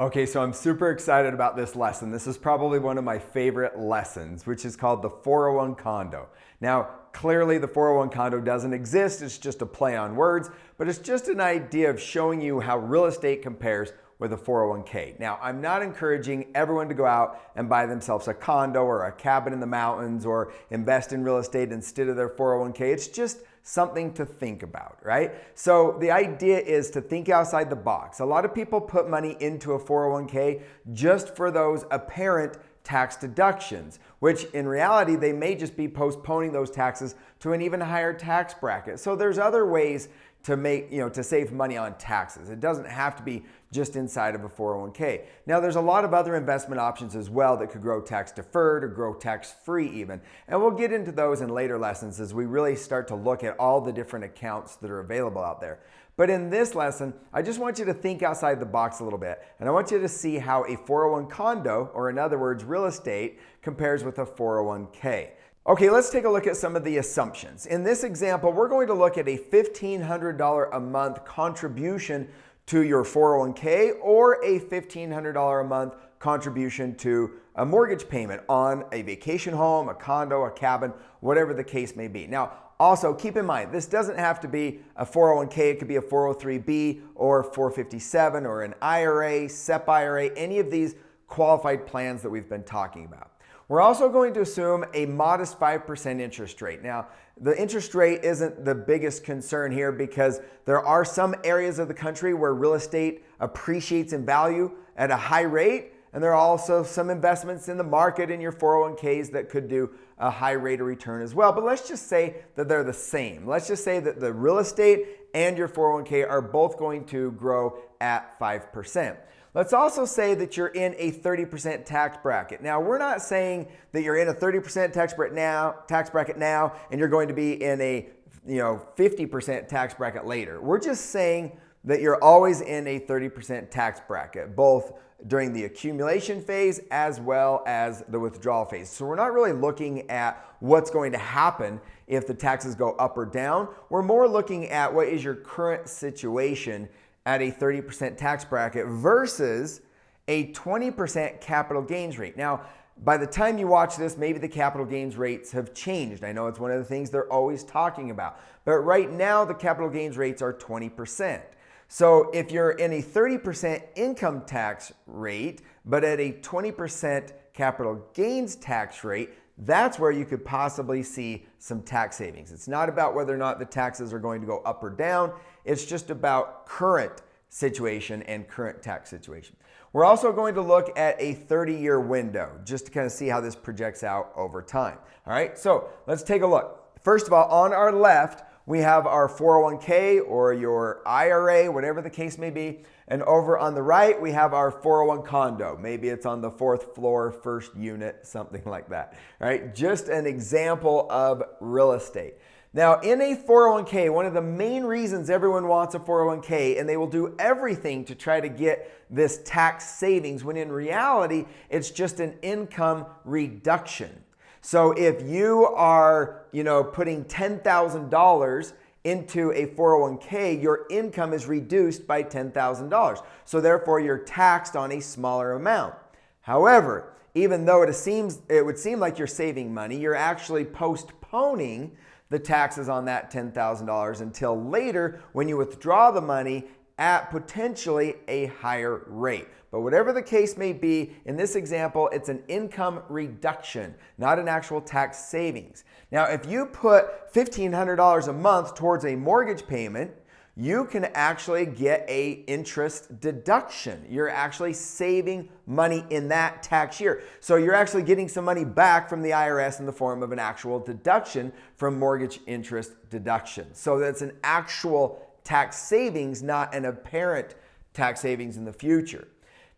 Okay, so I'm super excited about this lesson. This is probably one of my favorite lessons, which is called the 401 condo. Now, clearly the 401 condo doesn't exist. It's just a play on words, but it's just an idea of showing you how real estate compares with a 401k. Now, I'm not encouraging everyone to go out and buy themselves a condo or a cabin in the mountains or invest in real estate instead of their 401k. It's just something to think about, right? So the idea is to think outside the box. A lot of people put money into a 401k just for those apparent tax deductions, which in reality, they may just be postponing those taxes to an even higher tax bracket. So there's other ways to make, to save money on taxes. It doesn't have to be just inside of a 401k. Now, there's a lot of other investment options as well that could grow tax deferred or grow tax free even. And we'll get into those in later lessons as we really start to look at all the different accounts that are available out there. But in this lesson, I just want you to think outside the box a little bit. And I want you to see how a 401 condo, or in other words, real estate, compares with a 401k. Okay, let's take a look at some of the assumptions. In this example, we're going to look at a $1,500 a month contribution to your 401k or a $1,500 a month contribution to a mortgage payment on a vacation home, a condo, a cabin, whatever the case may be. Now, also keep in mind, this doesn't have to be a 401k. It could be a 403b or 457 or an IRA, SEP IRA, any of these qualified plans that we've been talking about. We're also going to assume a modest 5% interest rate. Now, the interest rate isn't the biggest concern here because there are some areas of the country where real estate appreciates in value at a high rate, and there are also some investments in the market in your 401ks that could do a high rate of return as well. But let's just say that they're the same. Let's just say that the real estate and your 401k are both going to grow at 5%. Let's also say that you're in a 30% tax bracket. Now, we're not saying that you're in a 30% tax bracket now, and you're going to be in a 50% tax bracket later. We're just saying that you're always in a 30% tax bracket, both during the accumulation phase as well as the withdrawal phase. So we're not really looking at what's going to happen if the taxes go up or down. We're more looking at what is your current situation at a 30% tax bracket versus a 20% capital gains rate. Now, by the time you watch this, maybe the capital gains rates have changed. I know it's one of the things they're always talking about. But right now, the capital gains rates are 20%. So if you're in a 30% income tax rate, but at a 20% capital gains tax rate, that's where you could possibly see some tax savings. It's not about whether or not the taxes are going to go up or down. It's just about current situation and current tax situation. We're also going to look at a 30-year window just to kind of see how this projects out over time. All right, so let's take a look. First of all, on our left, we have our 401k or your IRA, whatever the case may be. And over on the right, we have our 401 condo. Maybe it's on the 4th floor, first unit, something like that. All right, just an example of real estate. Now, in a 401k, one of the main reasons everyone wants a 401k, and they will do everything to try to get this tax savings, when in reality, it's just an income reduction. So if you are, putting $10,000 into a 401k, your income is reduced by $10,000. So therefore, you're taxed on a smaller amount. However, even though it would seem like you're saving money, you're actually postponing the taxes on that $10,000 until later when you withdraw the money at potentially a higher rate. But whatever the case may be, in this example, it's an income reduction, not an actual tax savings. Now, if you put $1,500 a month towards a mortgage payment, you can actually get an interest deduction. You're actually saving money in that tax year. So you're actually getting some money back from the IRS in the form of an actual deduction from mortgage interest deduction. So that's an actual tax savings, not an apparent tax savings in the future.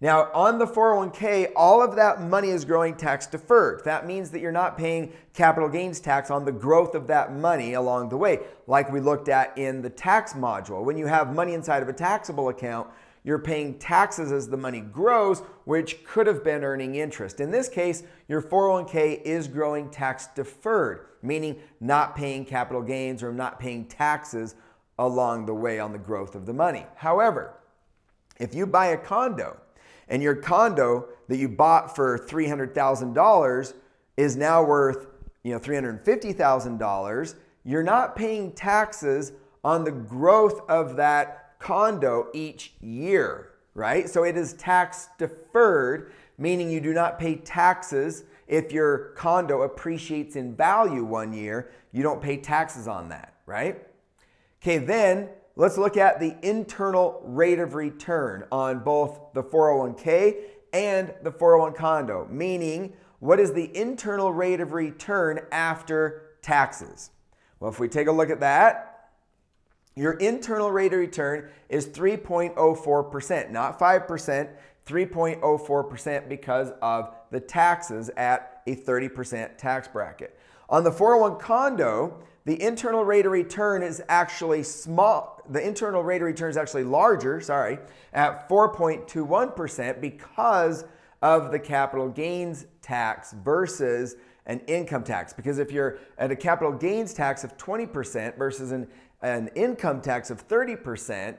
Now, on the 401k, all of that money is growing tax deferred. That means that you're not paying capital gains tax on the growth of that money along the way, like we looked at in the tax module. When you have money inside of a taxable account, you're paying taxes as the money grows, which could have been earning interest. In this case, your 401k is growing tax deferred, meaning not paying capital gains or not paying taxes along the way on the growth of the money. However, if you buy a condo and your condo that you bought for $300,000 is now worth, $350,000, you're not paying taxes on the growth of that condo each year, right? So it is tax deferred, meaning you do not pay taxes if your condo appreciates in value one year. You don't pay taxes on that, right? Okay, then let's look at the internal rate of return on both the 401k and the 401 condo, meaning what is the internal rate of return after taxes? Well, if we take a look at that, your internal rate of return is 3.04%, not 5%, 3.04% because of the taxes at a 30% tax bracket. On the 401 condo, the internal rate of return is actually small. The internal rate of return is actually larger, at 4.21% because of the capital gains tax versus an income tax. Because if you're at a capital gains tax of 20% versus an income tax of 30%,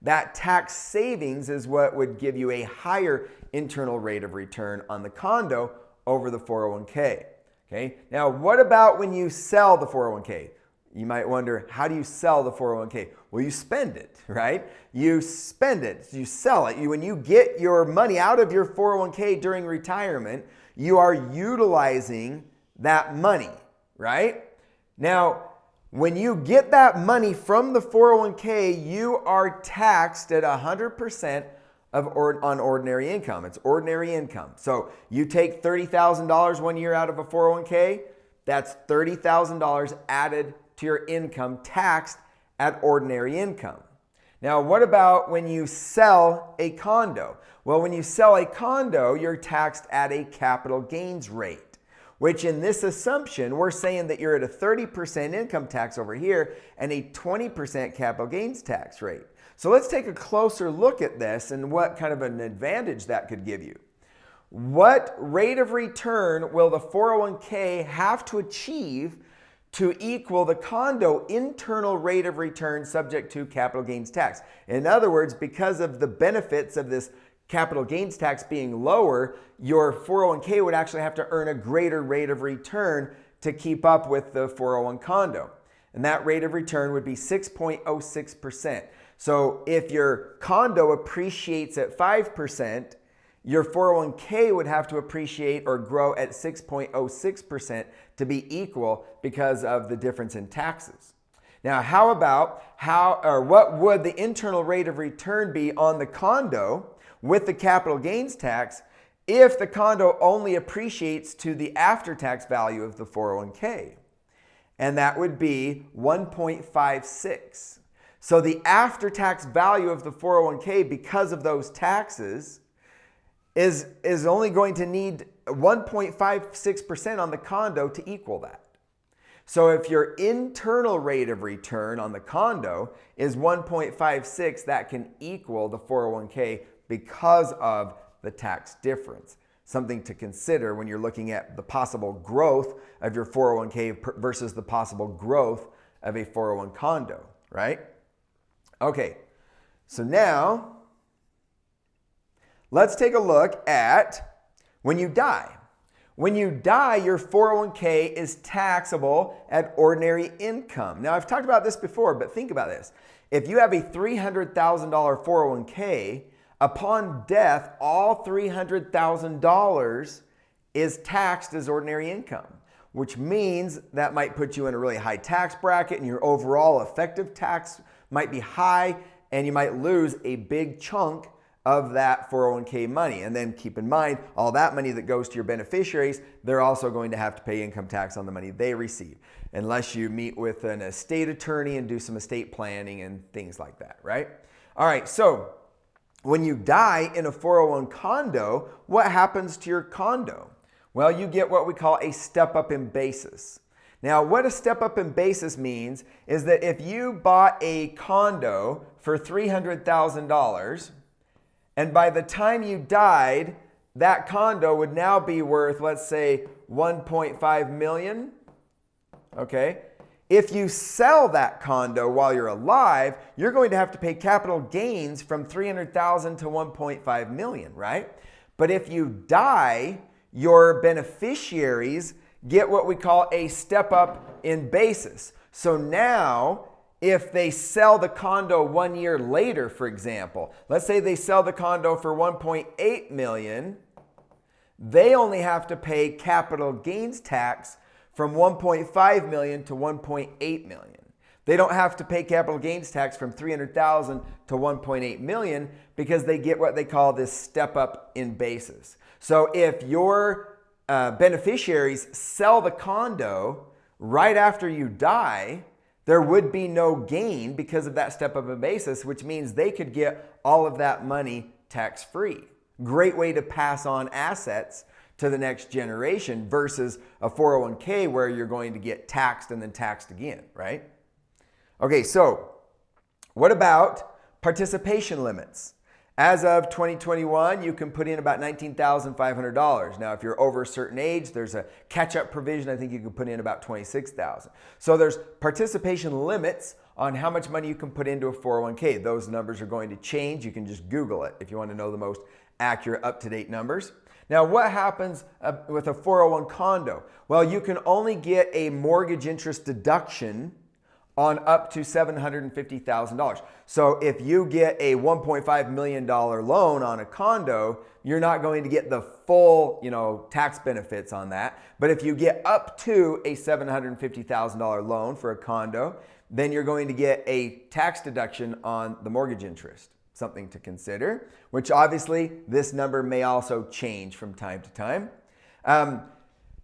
that tax savings is what would give you a higher internal rate of return on the condo over the 401k. Okay. Now, what about when you sell the 401k? You might wonder, how do you sell the 401k? Well, you spend it, right? You spend it, you sell it. When you get your money out of your 401k during retirement, you are utilizing that money, right? Now, when you get that money from the 401k, you are taxed at 100% on ordinary income. It's ordinary income. So you take $30,000 one year out of a 401k, that's $30,000 added to your income, taxed at ordinary income. Now, what about when you sell a condo? Well, when you sell a condo, you're taxed at a capital gains rate, which in this assumption, we're saying that you're at a 30% income tax over here and a 20% capital gains tax rate. So let's take a closer look at this and what kind of an advantage that could give you. What rate of return will the 401k have to achieve to equal the condo internal rate of return subject to capital gains tax? In other words, because of the benefits of this capital gains tax being lower, your 401k would actually have to earn a greater rate of return to keep up with the 401 condo. And that rate of return would be 6.06%. So if your condo appreciates at 5%, your 401k would have to appreciate or grow at 6.06% to be equal because of the difference in taxes. Now, what would the internal rate of return be on the condo with the capital gains tax if the condo only appreciates to the after-tax value of the 401k? And that would be 1.56. So the after-tax value of the 401k because of those taxes is only going to need 1.56% on the condo to equal that. So if your internal rate of return on the condo is 1.56, that can equal the 401k because of the tax difference. Something to consider when you're looking at the possible growth of your 401k versus the possible growth of a 401 condo, right? Okay, so now let's take a look at when you die. When you die, your 401k is taxable at ordinary income. Now, I've talked about this before, but think about this. If you have a $300,000 401k, upon death, all $300,000 is taxed as ordinary income, which means that might put you in a really high tax bracket and your overall effective tax might be high and you might lose a big chunk of that 401k money. And then keep in mind, all that money that goes to your beneficiaries, they're also going to have to pay income tax on the money they receive, unless you meet with an estate attorney and do some estate planning and things like that, right? All right, so when you die in a 401 condo, what happens to your condo? Well, you get what we call a step up in basis. Now, what a step up in basis means is that if you bought a condo for $300,000, and by the time you died, that condo would now be worth, let's say, $1.5 million. Okay. If you sell that condo while you're alive, you're going to have to pay capital gains from $300,000 to $1.5 million, right? But if you die, your beneficiaries get what we call a step up in basis. So now, if they sell the condo 1 year later, for example, let's say they sell the condo for $1.8 million, they only have to pay capital gains tax from $1.5 million to $1.8 million. They don't have to pay capital gains tax from $300,000 to $1.8 million because they get what they call this step up in basis. So if your beneficiaries sell the condo right after you die, there would be no gain because of that step up in basis, which means they could get all of that money tax free. Great way to pass on assets to the next generation versus a 401k where you're going to get taxed and then taxed again, right? Okay, so what about participation limits? As of 2021, you can put in about $19,500. Now, if you're over a certain age, there's a catch-up provision. I think you can put in about $26,000. So there's participation limits on how much money you can put into a 401k. Those numbers are going to change. You can just Google it if you want to know the most accurate, up-to-date numbers. Now, what happens with a 401 condo? Well, you can only get a mortgage interest deduction on up to $750,000. So if you get a $1.5 million loan on a condo, you're not going to get the full, tax benefits on that. But if you get up to a $750,000 loan for a condo, then you're going to get a tax deduction on the mortgage interest. Something to consider, which obviously this number may also change from time to time.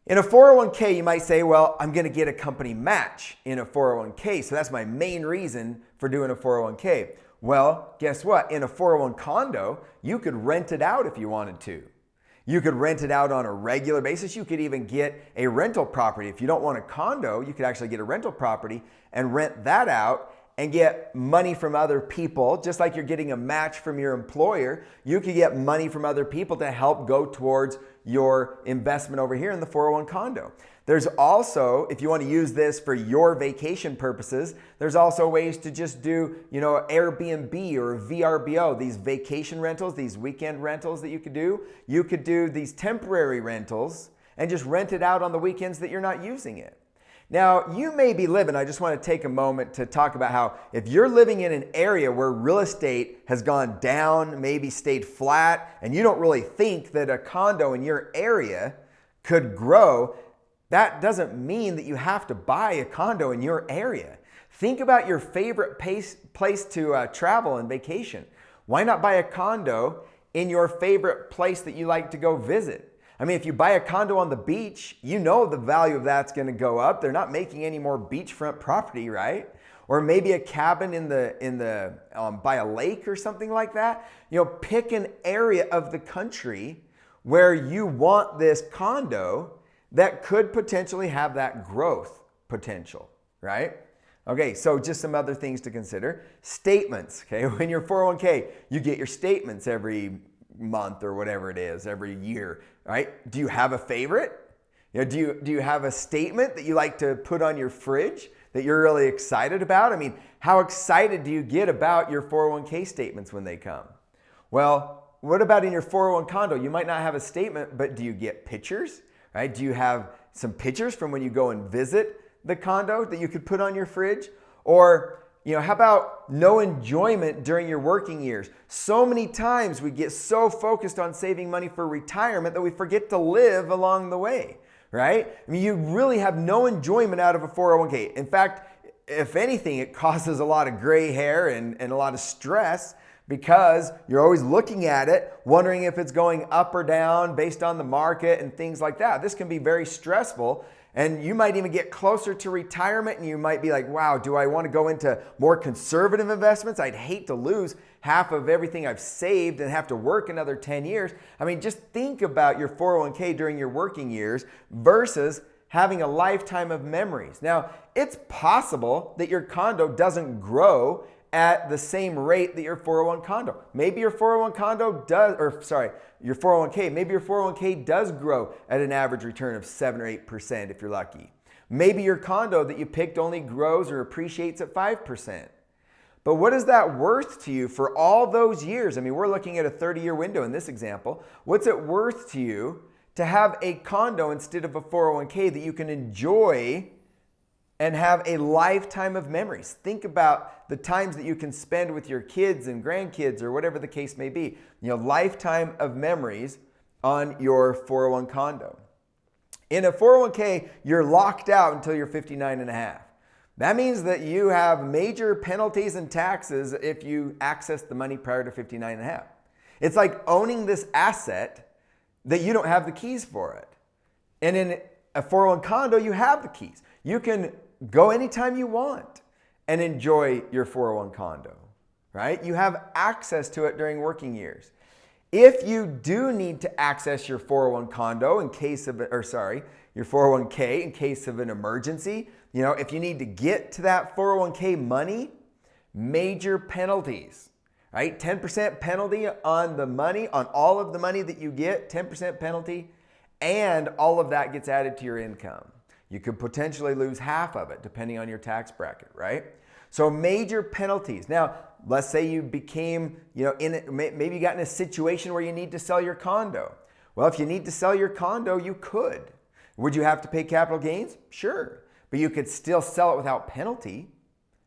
In a 401k, you might say, well, I'm going to get a company match in a 401k, so that's my main reason for doing a 401k. Well, guess what? In a 401 condo, you could rent it out if you wanted to. You could rent it out on a regular basis. You could even get a rental property. If you don't want a condo, you could actually get a rental property and rent that out and get money from other people. Just like you're getting a match from your employer, you could get money from other people to help go towards your investment over here in the 401 condo. There's also, if you want to use this for your vacation purposes, there's also ways to just do, Airbnb or VRBO, these vacation rentals, these weekend rentals that you could do. You could do these temporary rentals and just rent it out on the weekends that you're not using it. Now, you may be living, I just want to take a moment to talk about how if you're living in an area where real estate has gone down, maybe stayed flat, and you don't really think that a condo in your area could grow, that doesn't mean that you have to buy a condo in your area. Think about your favorite place to travel and vacation. Why not buy a condo in your favorite place that you like to go visit? I mean, if you buy a condo on the beach, you know the value of that's going to go up. They're not making any more beachfront property, right? Or maybe a cabin by a lake or something like that. Pick an area of the country where you want this condo that could potentially have that growth potential, right? Okay, so just some other things to consider. Statements, okay? When you're 401k, you get your statements every month or whatever it is, every year, right? Do you have a favorite? Do you have a statement that you like to put on your fridge that you're really excited about? I mean, how excited do you get about your 401k statements when they come? Well, what about in your 401 condo? You might not have a statement, but do you get pictures, right? Do you have some pictures from when you go and visit the condo that you could put on your fridge? Or how about no enjoyment during your working years? So many times we get so focused on saving money for retirement that we forget to live along the way, right? I mean, you really have no enjoyment out of a 401k. In fact, if anything, it causes a lot of gray hair and a lot of stress because you're always looking at it, wondering if it's going up or down based on the market and things like that. This can be very stressful. And you might even get closer to retirement and you might be like, wow, do I want to go into more conservative investments? I'd hate to lose half of everything I've saved and have to work another 10 years. I mean, just think about your 401k during your working years versus having a lifetime of memories. Now, it's possible that your condo doesn't grow at the same rate that your 401 condo. Maybe your 401 condo does, your 401k, maybe your 401k does grow at an average return of 7 or 8% if you're lucky. Maybe your condo that you picked only grows or appreciates at 5%. But what is that worth to you for all those years? I mean, we're looking at a 30-year window in this example. What's it worth to you to have a condo instead of a 401k that you can enjoy and have a lifetime of memories? Think about the times that you can spend with your kids and grandkids or whatever the case may be. Lifetime of memories on your 401 condo. In a 401k, you're locked out until you're 59 and a half. That means that you have major penalties and taxes if you access the money prior to 59 and a half. It's like owning this asset that you don't have the keys for it. And in a 401 condo, you have the keys. You can go anytime you want and enjoy your 401 condo, right? You have access to it during working years. If you do need to access your 401 condo in case of, your 401k in case of an emergency, if you need to get to that 401k money, major penalties, right? 10% penalty on the money, on all of the money that you get, 10% penalty, and all of that gets added to your income. You could potentially lose half of it depending on your tax bracket, right? So major penalties. Now, let's say you became, maybe you got in a situation where you need to sell your condo. Well, if you need to sell your condo, you could. Would you have to pay capital gains? Sure. But you could still sell it without penalty,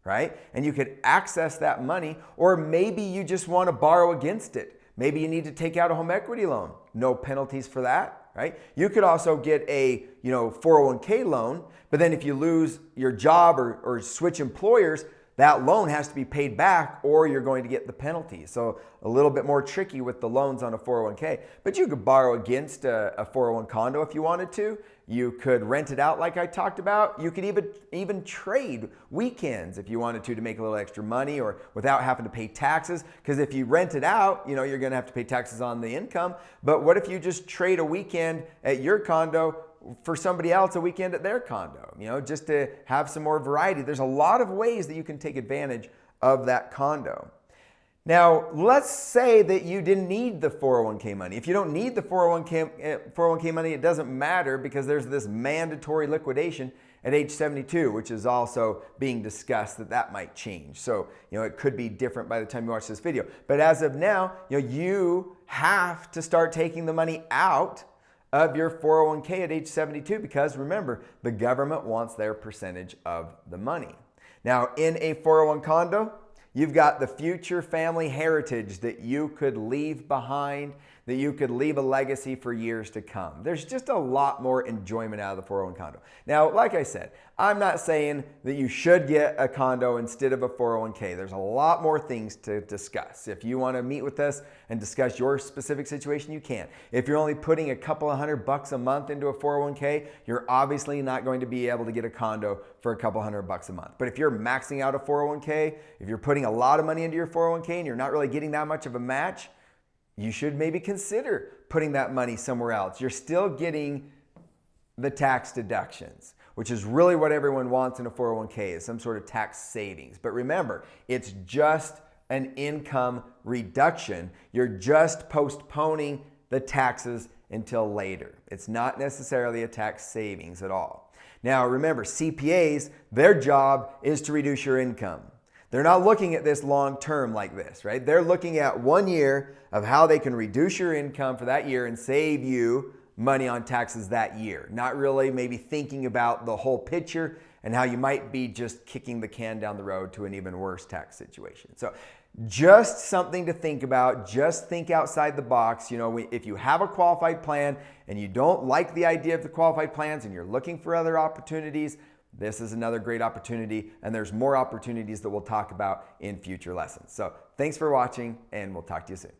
right? And you could access that money, or maybe you just want to borrow against it. Maybe you need to take out a home equity loan. No penalties for that, right? You could also get a 401k loan, but then if you lose your job or switch employers, that loan has to be paid back or you're going to get the penalty. So a little bit more tricky with the loans on a 401k. But you could borrow against a 401 condo if you wanted to. You could rent it out like I talked about. You could even trade weekends if you wanted to make a little extra money or without having to pay taxes. Because if you rent it out, you're going to have to pay taxes on the income. But what if you just trade a weekend at your condo for somebody else a weekend at their condo, just to have some more variety? There's a lot of ways that you can take advantage of that condo. Now, let's say that you didn't need the 401k money. If you don't need the 401k money, it doesn't matter because there's this mandatory liquidation at age 72, which is also being discussed that might change. So, it could be different by the time you watch this video. But as of now, you have to start taking the money out of your 401k at age 72 because remember, the government wants their percentage of the money. Now, in a 401 condo, you've got the future family heritage that you could leave behind, that you could leave a legacy for years to come. There's just a lot more enjoyment out of the 401 condo. Now, like I said, I'm not saying that you should get a condo instead of a 401k. There's a lot more things to discuss. If you want to meet with us and discuss your specific situation, you can. If you're only putting a couple of $100 a month into a 401k, you're obviously not going to be able to get a condo for a couple $100 a month. But if you're maxing out a 401k, if you're putting a lot of money into your 401k and you're not really getting that much of a match, you should maybe consider putting that money somewhere else. You're still getting the tax deductions, which is really what everyone wants in a 401k, is some sort of tax savings. But remember, it's just an income reduction. You're just postponing the taxes until later. It's not necessarily a tax savings at all. Now remember, CPAs, their job is to reduce your income. They're not looking at this long term like this, right? They're looking at 1 year of how they can reduce your income for that year and save you money on taxes that year. Not really maybe thinking about the whole picture and how you might be just kicking the can down the road to an even worse tax situation. So just something to think about. Just think outside the box. If you have a qualified plan and you don't like the idea of the qualified plans and you're looking for other opportunities, this is another great opportunity, and there's more opportunities that we'll talk about in future lessons. So thanks for watching, and we'll talk to you soon.